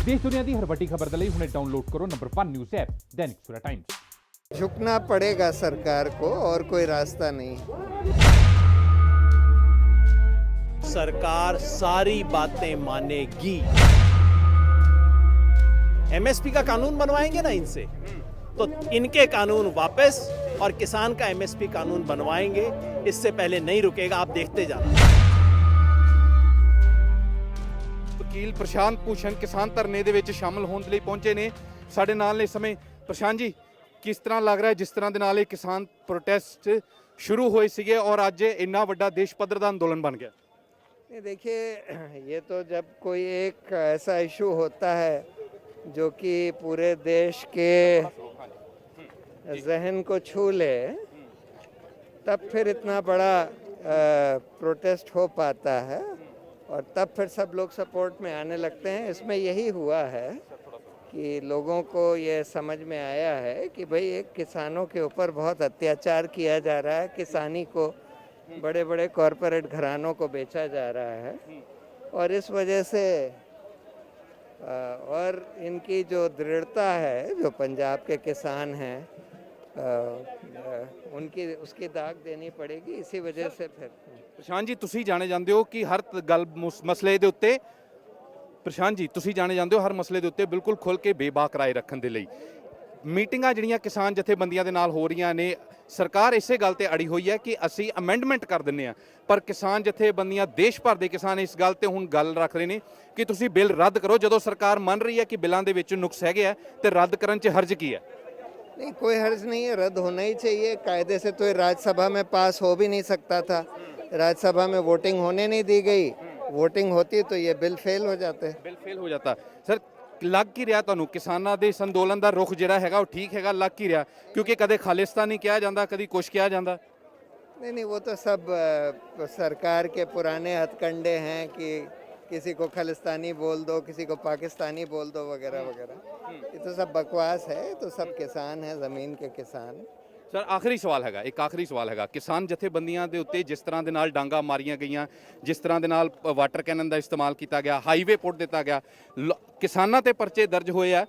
देश दुनिया की हर वड्डी खबर के लिए हुणे डाउनलोड करो number 1 news app Dainik Savera times. झुकना पड़ेगा सरकार को और कोई रास्ता नहीं। सरकार सारी बातें मानेगी। एमएसपी का कानून बनवाएंगे ना इनसे, तो इनके कानून वापस और किसान का एमएसपी कानून बनवाएंगे। इससे पहले नहीं रुकेगा, आप देखते जाना। ਵਕੀਲ ਪ੍ਰਸ਼ਾਂਤ ਭੂਸ਼ਣ ਕਿਸਾਨ ਧਰਨੇ ਦੇ ਵਿੱਚ ਸ਼ਾਮਲ ਹੋਣ ਦੇ ਲਈ ਪਹੁੰਚੇ ਨੇ ਸਾਡੇ ਨਾਲ ਨੇ ਇਸ ਸਮੇਂ। ਪ੍ਰਸ਼ਾਂਤ ਜੀ, ਕਿਸ ਤਰ੍ਹਾਂ ਲੱਗ ਰਿਹਾ ਜਿਸ ਤਰ੍ਹਾਂ ਦੇ ਨਾਲ ਇਹ ਕਿਸਾਨ ਪ੍ਰੋਟੈਸਟ शुरू ਹੋਏ ਸੀਗੇ और ਅੱਜ ਇੰਨਾ ਵੱਡਾ ਦੇਸ਼ ਪੱਧਰ ਦਾ ਅੰਦੋਲਨ ਬਣ ਗਿਆ? नहीं, देखिए, ये तो जब कोई एक ऐसा इशू होता है जो कि पूरे देश के जहन को छू ले, तब फिर इतना बड़ा प्रोटेस्ट हो पाता है और तब फिर सब लोग सपोर्ट में आने लगते हैं। इसमें यही हुआ है कि लोगों को ये समझ में आया है कि भाई एक किसानों के ऊपर बहुत अत्याचार किया जा रहा है, किसानी को बड़े बड़े कॉरपोरेट घरानों को बेचा जा रहा है और इस वजह से और इनकी जो दृढ़ता है, जो पंजाब के किसान हैं, उनकी उसकी दाग देनी पड़ेगी। इसी वजह से फिर ਪ੍ਰਸ਼ਾਂਤ ਜੀ, ਤੁਸੀਂ ਜਾਣੇ ਜਾਂਦੇ ਹੋ ਕਿ ਹਰ ਗੱਲ ਮਸਲੇ ਦੇ ਉੱਤੇ ਪ੍ਰਸ਼ਾਂਤ ਜੀ ਤੁਸੀਂ ਜਾਣੇ ਜਾਂਦੇ ਹੋ ਹਰ ਮਸਲੇ ਦੇ ਉੱਤੇ ਬਿਲਕੁਲ ਖੁੱਲ ਕੇ ਬੇਬਾਕ ਰਾਏ ਰੱਖਣ ਦੇ ਲਈ ਮੀਟਿੰਗਾਂ ਜਿਹੜੀਆਂ ਕਿਸਾਨ ਜਥੇਬੰਦੀਆਂ ਦੇ ਨਾਲ ਹੋ ਰਹੀਆਂ ਨੇ, ਸਰਕਾਰ ਇਸੇ ਗੱਲ ਤੇ ਅੜੀ ਹੋਈ ਹੈ ਕਿ ਅਸੀਂ ਅਮੈਂਡਮੈਂਟ ਕਰ ਦਿੰਨੇ ਆ, ਪਰ ਕਿਸਾਨ ਜਥੇਬੰਦੀਆਂ ਦੇਸ਼ ਭਰ ਦੇ ਕਿਸਾਨ ਇਸ ਗੱਲ ਤੇ ਹੁਣ ਗੱਲ ਰੱਖ ਰਹੇ ਨੇ ਕਿ ਤੁਸੀਂ ਬਿੱਲ ਰੱਦ ਕਰੋ। ਜਦੋਂ ਸਰਕਾਰ ਮੰਨ ਰਹੀ ਹੈ ਕਿ ਬਿੱਲਾਂ ਦੇ ਵਿੱਚ ਨੁਕਸ ਹੈਗੇ ਆ ਤੇ ਰੱਦ ਕਰਨ 'ਚ ਹਰਜ ਕੀ ਹੈ? नहीं, कोई हर्ज नहीं है, रद्द होना ही चाहिए। कायदे से तो ये राज्यसभा में पास हो भी नहीं सकता था। राज्यसभा में वोटिंग होने नहीं दी गई। वोटिंग होती तो ये बिल फेल हो जाते। ਬਿੱਲ ਫੇਲ ਹੋ ਜਾਂਦਾ। ਸਰ, ਲੱਗ ਕੀ ਰਿਹਾ ਤੁਹਾਨੂੰ ਕਿਸਾਨਾਂ ਦੇ ਇਸ ਅੰਦੋਲਨ ਦਾ ਰੁਖ ਜਿਹੜਾ ਹੈਗਾ ਉਹ ਠੀਕ ਹੈਗਾ? ਲੱਗ ਕੀ ਰਿਹਾ? ਕਿਉਂਕਿ ਕਦੇ ਖਾਲਿਸਤਾਨੀ ਕਿਹਾ ਜਾਂਦਾ, ਕਦੀ ਕੁਛ ਕਿਹਾ ਜਾਂਦਾ। नहीं नहीं, वो तो सब सरकार के पुराने हथकंडे हैं कि किसी को खालिस्तानी बोल दो, किसी को पाकिस्तानी बोल दो, वगैरह वगैरह। ये तो सब बकवास है। तो सब किसान हैं, ज़मीन के किसान। ਸਰ, ਆਖਰੀ ਸਵਾਲ ਹੈਗਾ, ਇੱਕ ਆਖਰੀ ਸਵਾਲ ਹੈਗਾ। ਕਿਸਾਨ ਜਥੇਬੰਦੀਆਂ ਦੇ ਉੱਤੇ ਜਿਸ ਤਰ੍ਹਾਂ ਦੇ ਨਾਲ ਡਾਂਗਾ ਮਾਰੀਆਂ ਗਈਆਂ, ਜਿਸ ਤਰ੍ਹਾਂ ਦੇ ਨਾਲ ਵਾਟਰ ਕੈਨਨ ਦਾ ਇਸਤੇਮਾਲ ਕੀਤਾ ਗਿਆ, ਹਾਈਵੇ ਪੁੱਟ ਦਿੱਤਾ ਗਿਆ, ਕਿਸਾਨਾਂ ਤੇ ਪਰਚੇ ਦਰਜ ਹੋਏ ਆ।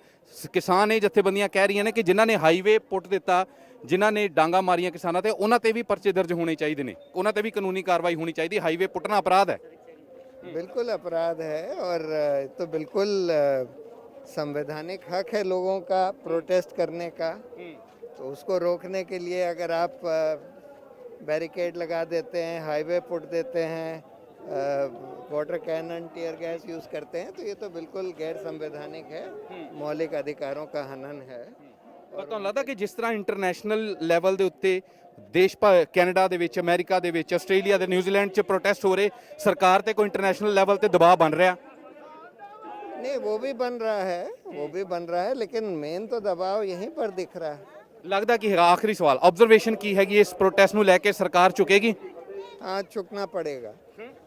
ਕਿਸਾਨ ਇਹ ਜਥੇਬੰਦੀਆਂ ਕਹਿ ਰਹੀਆਂ ਨੇ ਕਿ ਜਿਨ੍ਹਾਂ ਨੇ ਹਾਈਵੇ ਪੁੱਟ ਦਿੱਤਾ, ਜਿਨ੍ਹਾਂ ਨੇ ਡਾਂਗਾ ਮਾਰੀਆਂ ਕਿਸਾਨਾਂ ਤੇ, ਉਹਨਾਂ ਤੇ ਵੀ ਪਰਚੇ ਦਰਜ ਹੋਣੇ ਚਾਹੀਦੇ ਨੇ, ਉਹਨਾਂ ਤੇ ਵੀ ਕਾਨੂੰਨੀ ਕਾਰਵਾਈ ਹੋਣੀ ਚਾਹੀਦੀ। ਹਾਈਵੇ ਪੁੱਟਣਾ ਅਪਰਾਧ ਹੈ। बिल्कुल अपराध है और तो बिल्कुल संवैधानिक हक है लोगों का प्रोटेस्ट करने का। तो उसको रोकने के लिए अगर आप बैरिकेड लगा देते हैं, हाईवे पुट देते हैं, water cannon, tear gas use करते हैं, तो ये तो बिल्कुल गैर संवैधानिक है, मौलिक अधिकारों का हनन है। ਪਰ ਤੁਹਾਨੂੰ ਲੱਗਦਾ ਕਿ ਜਿਸ ਤਰ੍ਹਾਂ ਇੰਟਰਨੈਸ਼ਨਲ ਲੈਵਲ ਦੇ ਉੱਤੇ ਦੇਸ਼ ਕੈਨੇਡਾ ਦੇ ਵਿੱਚ, ਅਮਰੀਕਾ ਦੇ ਵਿੱਚ, ਆਸਟ੍ਰੇਲੀਆ ਦੇ, ਨਿਊਜ਼ੀਲੈਂਡ 'ਚ ਪ੍ਰੋਟੈਸਟ ਹੋ ਰਹੇ, ਸਰਕਾਰ ਤੇ ਕੋਈ ਇੰਟਰਨੈਸ਼ਨਲ ਲੈਵਲ ਤੇ ਦਬਾਅ ਬਣ ਰਿਹਾ? नहीं, वो भी बन रहा है, वो भी बन रहा है, लेकिन मेन तो दबाव यहीं पर दिख रहा है। ਲੱਗਦਾ ਕਿ ਹੈਗਾ ਆਖਰੀ ਸਵਾਲ, ਆਬਜ਼ਰਵੇਸ਼ਨ ਕੀ ਹੈਗੀ ਇਸ ਪ੍ਰੋਟੈਸਟ ਨੂੰ ਲੈ ਕੇ? ਸਰਕਾਰ ਝੁਕੇਗੀ? हाँ, झुकना पड़ेगा,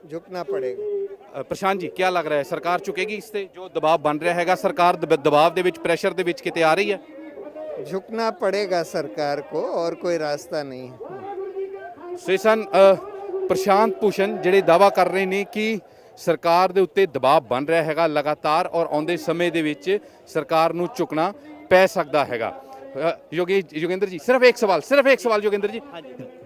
झुकना पड़ेगा। ਪ੍ਰਸ਼ਾਂਤ ਜੀ, ਕੀ ਲੱਗ ਰਿਹਾ ਹੈ ਸਰਕਾਰ ਝੁਕੇਗੀ ਇਸ ਤੇ? ਜੋ ਦਬਾਅ ਬਣ ਰਿਹਾ ਹੈਗਾ, ਸਰਕਾਰ ਦਬਾਅ ਦੇ ਵਿੱਚ, ਪ੍ਰੈਸ਼ਰ ਦੇ ਵਿੱਚ ਕਿਤੇ ਆ ਰਹੀ ਹੈ? झुकना पड़ेगा सरकार को और कोई रास्ता नहीं। ਸੋ ਇਹ ਸਨ ਪ੍ਰਸ਼ਾਂਤ ਭੂਸ਼ਣ, ਜਿਹੜੇ ਦਾਅਵਾ ਕਰ ਰਹੇ ਨੇ ਕਿ ਸਰਕਾਰ ਦੇ ਉੱਤੇ ਦਬਾਅ ਬਣ ਰਿਹਾ ਹੈਗਾ ਲਗਾਤਾਰ ਔਰ ਆਉਂਦੇ ਸਮੇਂ ਦੇ ਵਿੱਚ ਸਰਕਾਰ ਨੂੰ ਝੁਕਣਾ ਪੈ ਸਕਦਾ ਹੈਗਾ। ਯੋਗੇਂਦਰ ਜੀ, ਸਿਰਫ ਇੱਕ ਸਵਾਲ ਯੋਗੇਂਦਰ ਜੀ,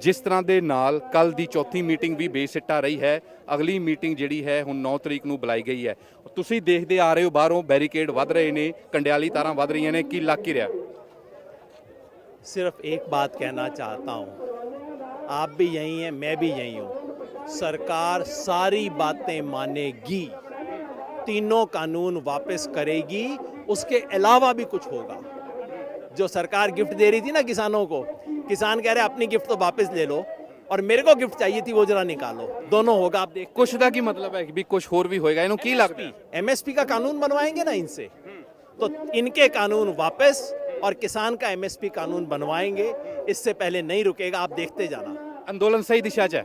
ਜਿਸ ਤਰ੍ਹਾਂ ਦੇ ਨਾਲ ਕੱਲ ਦੀ ਚੌਥੀ ਮੀਟਿੰਗ ਵੀ ਬੇਸਿੱਟਾ ਰਹੀ ਹੈ, ਅਗਲੀ ਮੀਟਿੰਗ ਜਿਹੜੀ ਹੈ ਹੁਣ 9 ਤਰੀਕ ਨੂੰ ਬੁਲਾਈ ਗਈ ਹੈ, ਤੁਸੀਂ ਦੇਖਦੇ ਆ ਰਹੇ ਹੋ ਬਾਹਰੋਂ ਬੈਰੀਕੇਡ ਵੱਧ ਰਹੇ ਨੇ, ਕੰਡਿਆਲੀ ਤਾਰਾਂ ਵੱਧ ਰਹੀਆਂ ਨੇ, ਕੀ ਲੱਗ ਕੀ ਰਿਹਾ? सिर्फ एक बात कहना चाहता हूँ, आप भी यही हैं, मैं भी यही हूँ। सरकार सारी बातें मानेगी, तीनों कानून वापस करेगी, उसके अलावा भी कुछ होगा। जो सरकार गिफ्ट दे रही थी ना किसानों को, किसान कह रहे अपनी गिफ्ट तो वापस ले लो और मेरे को गिफ्ट चाहिए थी, वो जरा निकालो, दोनों होगा। आप देख, ਕੁਛ ਦਾ ਕੀ ਮਤਲਬ ਹੈ ਵੀ ਕੁਛ ਹੋਰ ਵੀ ਹੋਏਗਾ? ਇਹਨੂੰ ਕੀ ਲੱਗਦਾ? एमएसपी का कानून बनवाएंगे ना इनसे, तो इनके कानून वापस और किसान का एमएसपी कानून बनवाएंगे। इससे पहले नहीं रुकेगा, आप देखते जाना। ਅੰਦੋਲਨ ਸਹੀ ਦਿਸ਼ਾ 'ਚ ਹੈ?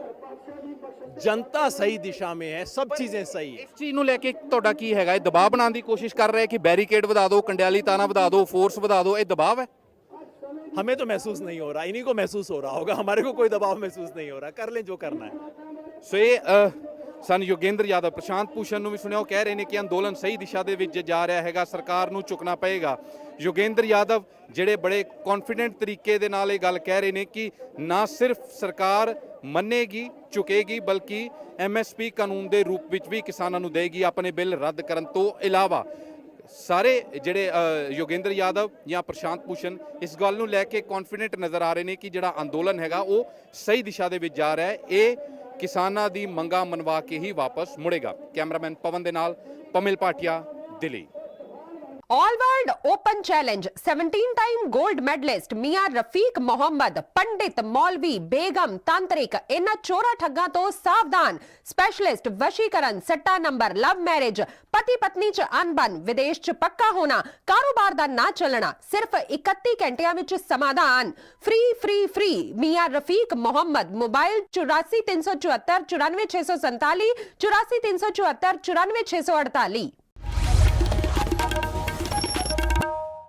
जनता सही दिशा में है, सब चीजें सही है। ਇਸ ਚੀਜ਼ ਨੂੰ ਲੈ ਕੇ ਤੁਹਾਡਾ ਕੀ ਹੈਗਾ? ਇਹ ਦਬਾਅ ਬਣਾਉਣ ਦੀ ਕੋਸ਼ਿਸ਼ ਕਰ ਰਹੇ ਕਿ ਬੈਰੀਕੇਡ ਵਧਾ ਦਿਓ, ਕੰਡਿਆਲੀ ਤਾਰਾਂ ਵਧਾ ਦਿਓ, ਫੋਰਸ ਵਧਾ ਦਿਓ, ਇਹ ਦਬਾਅ ਹੈ? हमें तो महसूस नहीं हो रहा, इन्हीं को महसूस हो रहा होगा, हमारे को कोई दबाव महसूस नहीं हो रहा। कर लें जो करना है। ਸੋ ਇਹ ਸਨ ਯੋਗੇਂਦਰ ਯਾਦਵ। ਪ੍ਰਸ਼ਾਂਤ ਭੂਸ਼ਣ ਨੂੰ ਵੀ ਸੁਣਿਆ, ਉਹ ਕਹਿ ਰਹੇ ਨੇ ਕਿ ਅੰਦੋਲਨ ਸਹੀ ਦਿਸ਼ਾ ਦੇ ਵਿੱਚ ਜਾ ਰਿਹਾ ਹੈਗਾ, ਸਰਕਾਰ ਨੂੰ ਝੁਕਣਾ ਪਏਗਾ। ਯੋਗੇਂਦਰ ਯਾਦਵ ਜਿਹੜੇ ਬੜੇ ਕੌਨਫੀਡੈਂਟ ਤਰੀਕੇ ਦੇ ਨਾਲ ਇਹ ਗੱਲ ਕਹਿ ਰਹੇ ਨੇ ਕਿ ਨਾ ਸਿਰਫ ਸਰਕਾਰ ਮੰਨੇਗੀ ਝੁਕੇਗੀ, ਬਲਕਿ MSP ਕਾਨੂੰਨ ਦੇ ਰੂਪ ਵਿੱਚ ਵੀ ਕਿਸਾਨਾਂ ਨੂੰ ਦੇਗੀ ਆਪਣੇ ਬਿੱਲ ਰੱਦ ਕਰਨ ਤੋਂ ਇਲਾਵਾ। ਸਾਰੇ ਜਿਹੜੇ ਯੋਗੇਂਦਰ ਯਾਦਵ ਜਾਂ ਪ੍ਰਸ਼ਾਂਤ ਭੂਸ਼ਣ ਇਸ ਗੱਲ ਨੂੰ ਲੈ ਕੇ ਕੌਨਫੀਡੈਂਟ ਨਜ਼ਰ ਆ ਰਹੇ ਨੇ ਕਿ ਜਿਹੜਾ ਅੰਦੋਲਨ ਹੈਗਾ ਉਹ ਸਹੀ ਦਿਸ਼ਾ ਦੇ ਵਿੱਚ ਜਾ ਰਿਹਾ ਹੈ, ਇਹ ਕਿਸਾਨਾਂ ਦੀ ਮੰਗਾਂ ਮਨਵਾ ਕੇ ਹੀ ਵਾਪਸ ਮੁੜੇਗਾ। ਕੈਮਰਾਮੈਨ ਪਵਨ ਦੇ ਨਾਲ Pamil Bhatia, Delhi. All world open challenge 17-टाइम गोल्ड मेडलिस्ट मियां रफीक मोहम्मद, पंडित, मौलवी, बेगम, तांत्रिक, इन्हां चोरा ठग्गां तो सावधान। स्पेशलिस्ट वशीकरण, सट्टा नंबर, लव मैरिज, पति पत्नी च अनबन, विदेश च पक्का होना, कारोबार दा ना चलना, सिर्फ 31 घंटियां विच समाधान। फ्री फ्री फ्री मियां रफीक मोहम्मद। मोबाइल 84 374 94 647, 84 374 94 648।